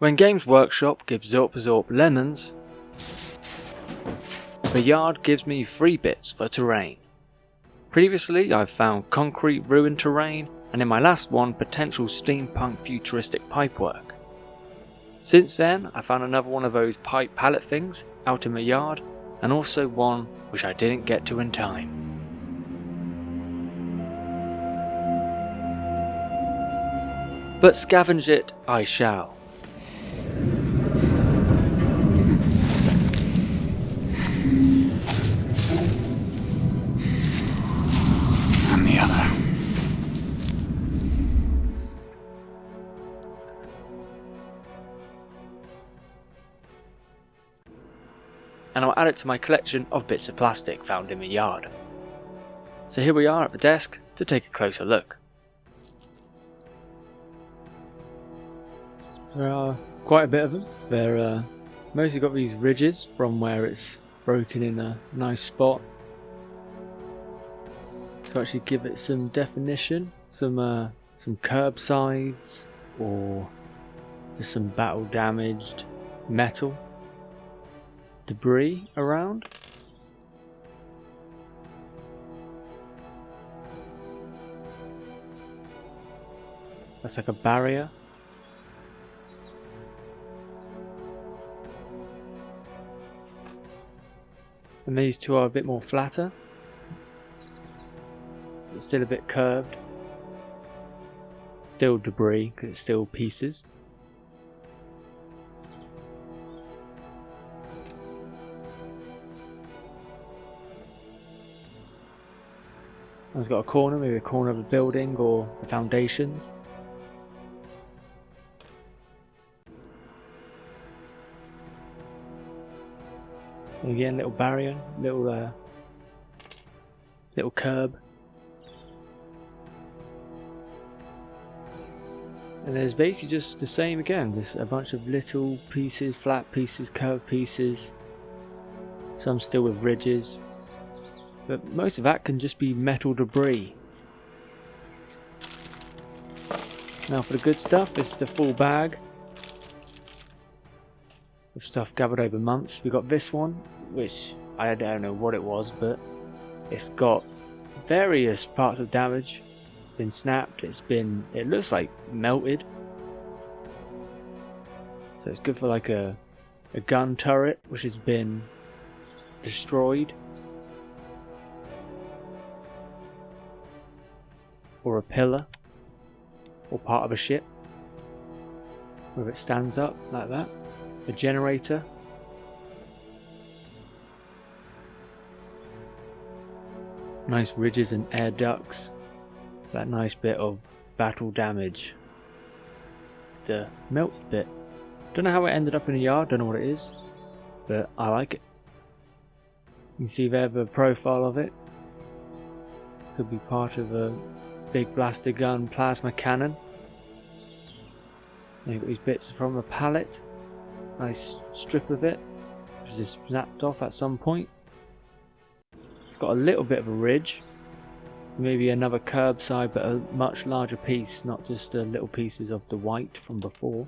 When Games Workshop gives Zorp lemons, the yard gives me free bits for terrain. Previously I've found concrete ruined terrain, and in my last one potential steampunk futuristic pipework. Since then I found another one of those pipe pallet things out in my yard, and also one which I didn't get to in time. But scavenge it I shall. And the other. And I'll add it to my collection of bits of plastic found in my yard. So here we are at the desk to take a closer look. There are quite a bit of them. They're mostly got these ridges from where it's broken in a nice spot to actually give it some definition, some curb sides, or just some battle damaged metal debris around. That's like a barrier. And these two are a bit more flatter. It's still a bit curved. Still debris because it's still pieces. It's got a corner, maybe a corner of a building or the foundations. And again, little barrier, little curb. And there's basically just the same again, just a bunch of little pieces, flat pieces, curved pieces. Some still with ridges. But most of that can just be metal debris. Now for the good stuff, it's the full bag of stuff gathered over months. We got this one, which I don't know what it was, but it's got various parts of damage. Been snapped, it looks like melted. So it's good for like a gun turret which has been destroyed. Or a pillar, or part of a ship, where it stands up like that. A generator. Nice ridges and air ducts. That nice bit of battle damage. The melted bit. Don't know how it ended up in the yard, don't know what it is, but I like it. You can see there the profile of it. Could be part of a big blaster gun plasma cannon. And you've got these bits from a pallet. Nice strip of it, which is snapped off at some point. It's got a little bit of a ridge. Maybe another curb side, but a much larger piece, not just the little pieces of the white from before.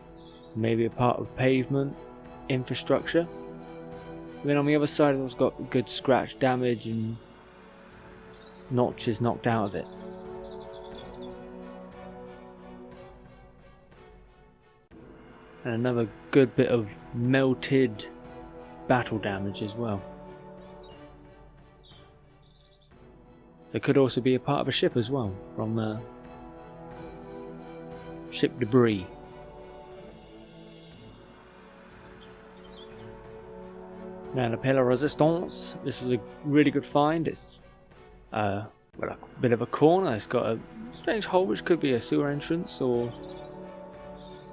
So maybe a part of pavement, infrastructure. And then on the other side it's got good scratch damage and notches knocked out of it. And another good bit of melted battle damage as well. So it could also be a part of a ship as well, from ship debris. Now the pillar resistance, this was a really good find. It's well, a bit of a corner. It's got a strange hole which could be a sewer entrance, or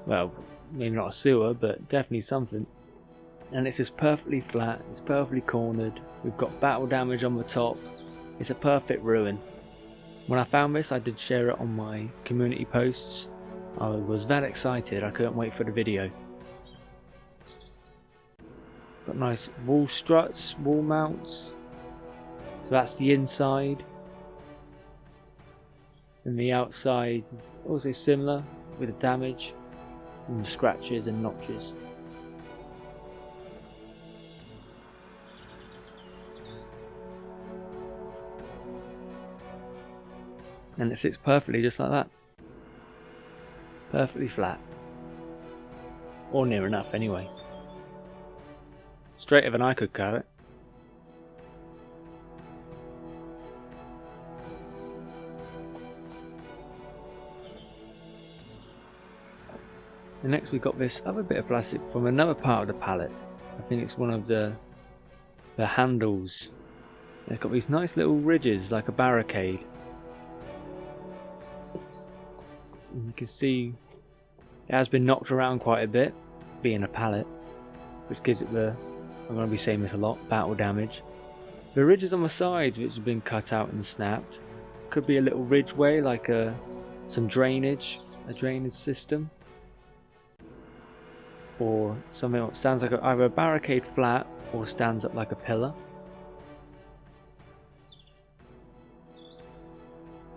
well, maybe not a sewer, but definitely something. And it's just perfectly flat, it's perfectly cornered. We've got battle damage on the top. It's a perfect ruin. When I found this, I did share it on my community posts. I was that excited, I couldn't wait for the video. Got nice wall struts, wall mounts. So that's the inside. And the outside is also similar with the damage. and scratches and notches. And it sits perfectly just like that. Perfectly flat. Or near enough anyway. Straighter than I could cut it. And next we got this other bit of plastic from another part of the pallet. I think it's one of the handles. It's got these nice little ridges like a barricade. And you can see it has been knocked around quite a bit, being a pallet, which gives it the, I'm going to be saying this a lot, battle damage. The ridges on the sides which have been cut out and snapped, could be a little ridgeway like some drainage, a drainage system. Or something that stands like either a barricade flat or stands up like a pillar.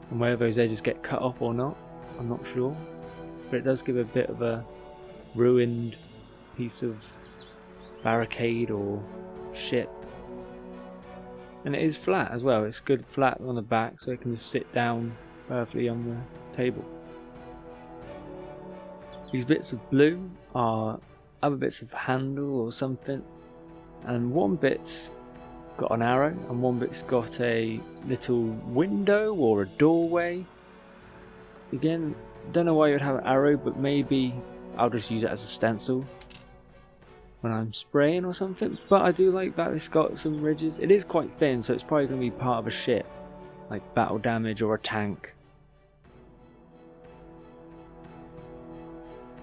And whether those edges get cut off or not, I'm not sure. But it does give a bit of a ruined piece of barricade or ship. And it is flat as well, it's good flat on the back so it can just sit down perfectly on the table. These bits of blue are other bits of handle or something, and one bit's got an arrow and one bit's got a little window or a doorway. Again, don't know why you'd have an arrow, but maybe I'll just use it as a stencil when I'm spraying or something. But I do like that it's got some ridges. It is quite thin, so it's probably going to be part of a ship, like battle damage or a tank.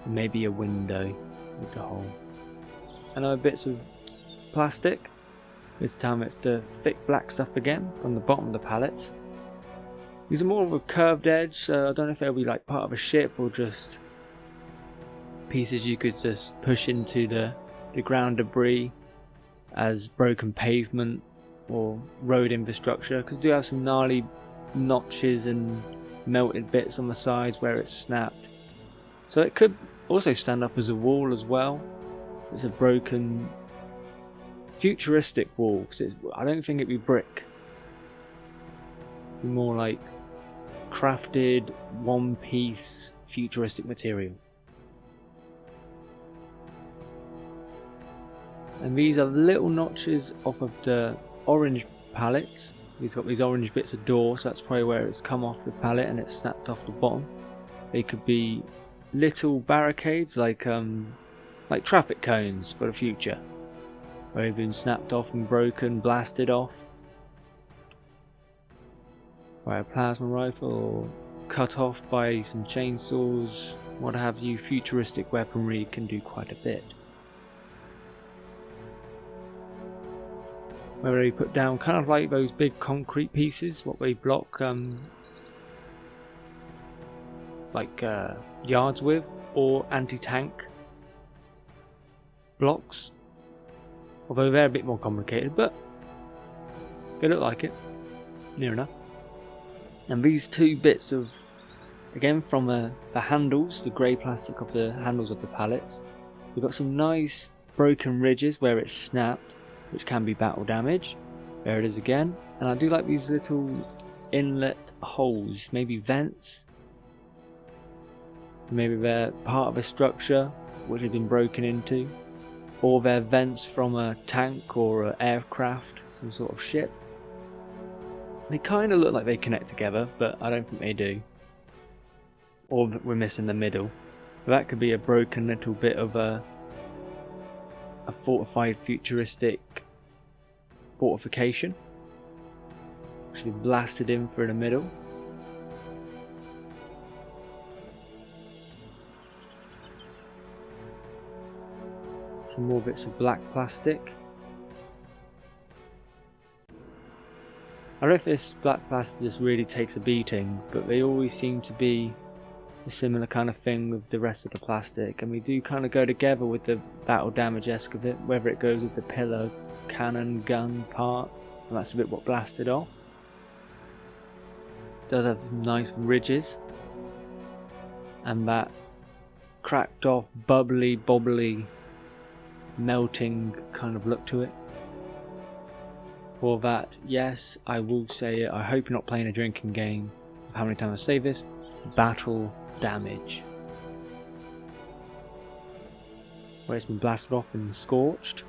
Maybe a window with the hole. And other bits of plastic. This time it's the thick black stuff again from the bottom of the pallets. These are more of a curved edge, so I don't know if they'll be like part of a ship or just pieces you could just push into the ground debris as broken pavement or road infrastructure, because we do have some gnarly notches and melted bits on the sides where it's snapped. So it could also stand up as a wall as well. It's a broken futuristic wall, because I don't think it'd be brick. It'd be more like crafted one piece futuristic material. And these are little notches off of the orange pallets. He's got these orange bits of door, so that's probably where it's come off the pallet and it's snapped off the bottom. They could be little barricades like traffic cones for the future, where they've been snapped off and broken, blasted off by a plasma rifle or cut off by some chainsaws, what have you. Futuristic weaponry can do quite a bit. Where they put down kind of like those big concrete pieces, what they block yards with, or anti-tank blocks. Although they're a bit more complicated, but they look like it, near enough. And these two bits of, again from the handles, the grey plastic of the handles of the pallets, we've got some nice broken ridges where it's snapped, which can be battle damage. There it is again. And I do like these little inlet holes, maybe vents. Maybe they're part of a structure which has been broken into, or they're vents from a tank or an aircraft, some sort of ship. They kind of look like they connect together, but I don't think they do. Or we're missing the middle. But that could be a broken little bit of a fortified futuristic fortification, actually blasted in through the middle. Some more bits of black plastic. I don't know if this black plastic just really takes a beating, but they always seem to be a similar kind of thing with the rest of the plastic, and we do kind of go together with the battle damage-esque of it, whether it goes with the pillar, cannon, gun part, and that's a bit what blasted off. It does have nice ridges, and that cracked off, bubbly, bobbly, melting kind of look to it. For that, yes, I will say it. I hope you're not playing a drinking game. How many times I say this? Battle damage. Where it's been blasted off and scorched.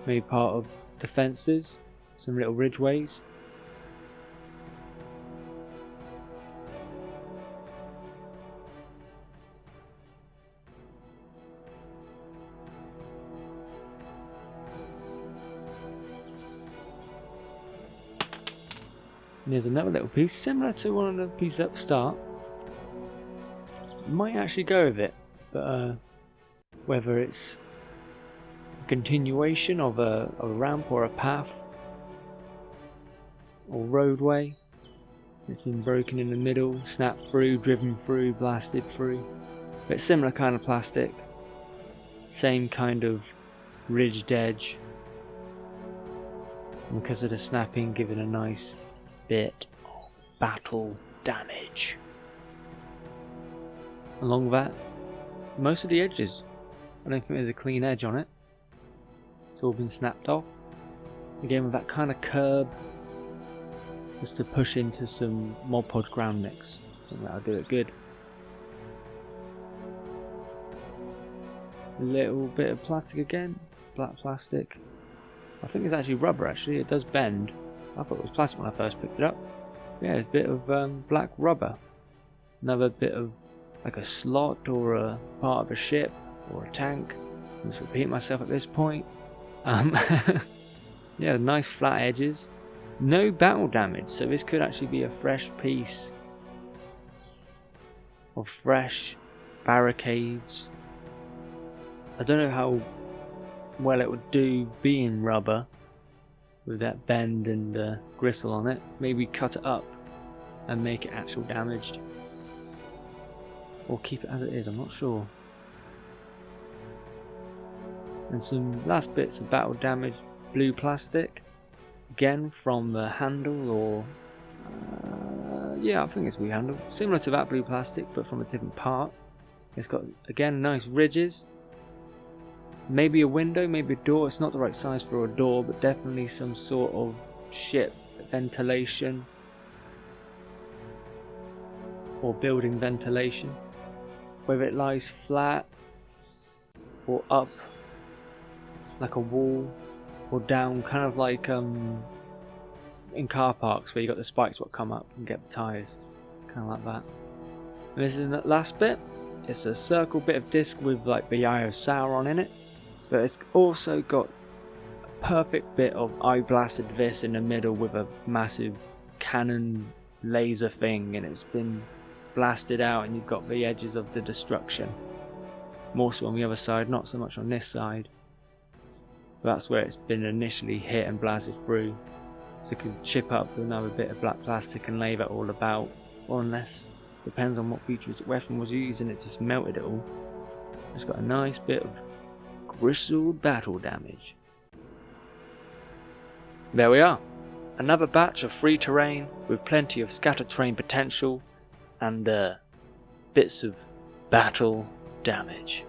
Maybe part of defences, some little ridgeways. And here's another little piece, similar to one of the pieces at the start. Might actually go with it, but whether it's a continuation of a ramp or a path or roadway, it's been broken in the middle, snapped through, driven through, blasted through. But similar kind of plastic, same kind of ridged edge, and because of the snapping, giving a nice bit of battle damage. Along that, most of the edges, I don't think there's a clean edge on it. It's all been snapped off. Again with that kind of curb, just to push into some Mod Podge ground mix. I think that'll do it good. A little bit of plastic again, black plastic. I think it's actually rubber actually, it does bend. I thought it was plastic when I first picked it up. Yeah, a bit of black rubber. Another bit of like a slot or a part of a ship or a tank. I'm just repeating myself at this point. Yeah, nice flat edges. No battle damage, so this could actually be a fresh piece of fresh barricades. I don't know how well it would do being rubber with that bend and gristle on it. Maybe cut it up and make it actual damaged, or keep it as it is, I'm not sure. And some last bits of battle damage, blue plastic, again from the handle, or yeah, I think it's wee handle, similar to that blue plastic but from a different part. It's got again nice ridges, maybe a window, maybe a door. It's not the right size for a door, but definitely some sort of ship ventilation or building ventilation, whether it lies flat or up like a wall, or down kind of like in car parks where you got the spikes what come up and get the tyres, kind of like that. And this is the last bit. It's a circle bit of disc with like the Eye of Sauron in it, but it's also got a perfect bit of I blasted this in the middle with a massive cannon laser thing, and it's been blasted out and you've got the edges of the destruction. More so on the other side, not so much on this side. But that's where it's been initially hit and blasted through. So you can chip up with another bit of black plastic and lay that all about, or unless, depends on what futuristic weapon was used and it just melted it all. It's got a nice bit of gristled battle damage. There we are. Another batch of free terrain with plenty of scattered terrain potential and bits of battle damage.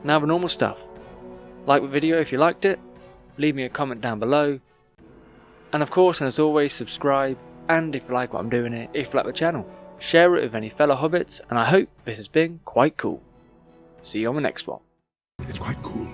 Now the normal stuff. Like the video if you liked it, leave me a comment down below, and of course, and as always, subscribe, and if you like what I'm doing here, if you like the channel, share it with any fellow hobbits, and I hope this has been quite cool. See you on the next one. It's quite cool.